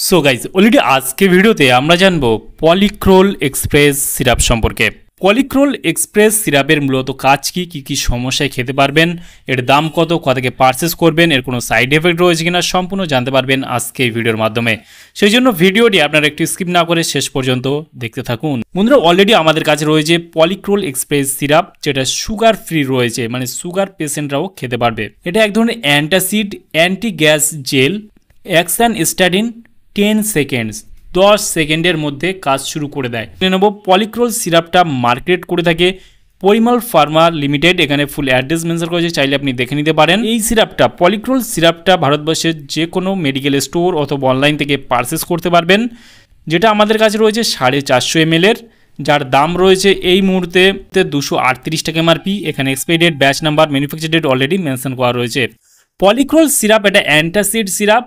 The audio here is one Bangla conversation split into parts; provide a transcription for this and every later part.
সো গাইজ অলরেডি আজকে ভিডিওতে আমরা জানবো পলিক্রোল এক্সপ্রেস সিরাপ সম্পর্কে। পলিক্রোল এক্সপ্রেস সিরাপের মূলত কাজ কি সমস্যায় খেতে পারবেন, এর দাম কত, থেকে পারচেস করবেন, এর কোনো সাইড এফেক্ট রয়েছে কিনা সম্পূর্ণ জানতে পারবেন আজকে এই ভিডিওর মাধ্যমে। সেই জন্য ভিডিওটি আপনারা একটু স্কিপ না করে শেষ পর্যন্ত দেখতে থাকুন। বন্ধুরা, অলরেডি আমাদের কাছে রয়েছে পলিক্রোল এক্সপ্রেস সিরাপ, যেটা সুগার ফ্রি রয়েছে, মানে সুগার পেশেন্টরাও খেতে পারবে। এটা এক ধরনের antacid anti gas gel, action start 10 seconds, 10 সেকেন্ডের মধ্যে কাজ শুরু করে দেয়। নেব পলিক্রোল সিরাপটা মার্কেট করে থাকে পরিমল ফার্মা লিমিটেড। এখানে ফুল অ্যাড্রেস মেনশন করেছে, চাইলে আপনি দেখে নিতে পারেন। এই সিরাপটা পলিক্রোল সিরাপটা ভারতবর্ষের যে কোনো মেডিকেল স্টোর অথবা অনলাইন থেকে পারচেস করতে পারবেন, যেটা আমাদের কাছে রয়েছে 450 ml এর, যার দাম রয়েছে এই মুহূর্তে 238 টাকা এমআরপি। এখানে expiry date, batch number, manufacture date already mention করা রয়েছে। পলিক্রোল সিরাপ এটা অ্যান্টাসিড সিরাপ।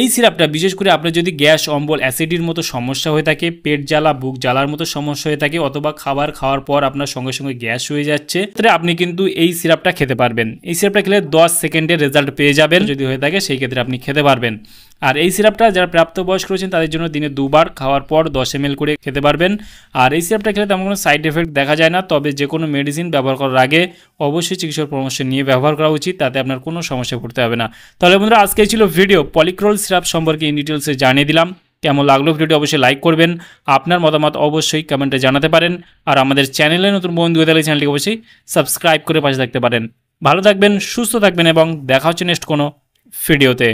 এই সিরাপটা বিশেষ করে আপনার যদি গ্যাস, অম্বল, অ্যাসিডির মতো সমস্যা হয়ে থাকে, পেট জ্বালা, বুক জ্বালার মতো সমস্যা হয়ে থাকে, অথবা খাবার খাওয়ার পর আপনার সঙ্গে সঙ্গে গ্যাস হয়ে যাচ্ছে, তাহলে আপনি কিন্তু এই সিরাপটা খেতে পারবেন। এই সিরাপটা খেলে 10 সেকেন্ডের রেজাল্ট পেয়ে যাবেন। যদি হয়ে থাকে সেই ক্ষেত্রে আপনি খেতে পারবেন। আর এই সিরাপটা যারা প্রাপ্তবয়স্ক রয়েছেন তাদের জন্য দিনে 2 বার খাওয়ার পর 10 ml করে খেতে পারবেন। আর এই সিরাপটা খেলে তেমন কোনো সাইড এফেক্ট দেখা যায় না, তবে যে কোনো মেডিসিন ব্যবহার করার আগে অবশ্যই চিকিৎসকের পরামর্শ নিয়ে ব্যবহার করা উচিত, তাতে আপনার কোনো সমস্যা পড়তে হবে না। তাহলে বন্ধুরা, আজকে ছিল ভিডিও পলিক্রোল সিরাপ সম্পর্কে ইন ডিটেলসে জানিয়ে দিলাম। কেমন লাগলো ভিডিওটি অবশ্যই লাইক করবেন, আপনার মতামত অবশ্যই কমেন্টে জানাতে পারেন। আর আমাদের চ্যানেলে নতুন বন্ধু হয়ে থাকলে চ্যানেলটিকে অবশ্যই সাবস্ক্রাইব করে পাশে থাকতে পারেন। ভালো থাকবেন, সুস্থ থাকবেন এবং দেখা হচ্ছে নেক্সট কোনো ভিডিওতে।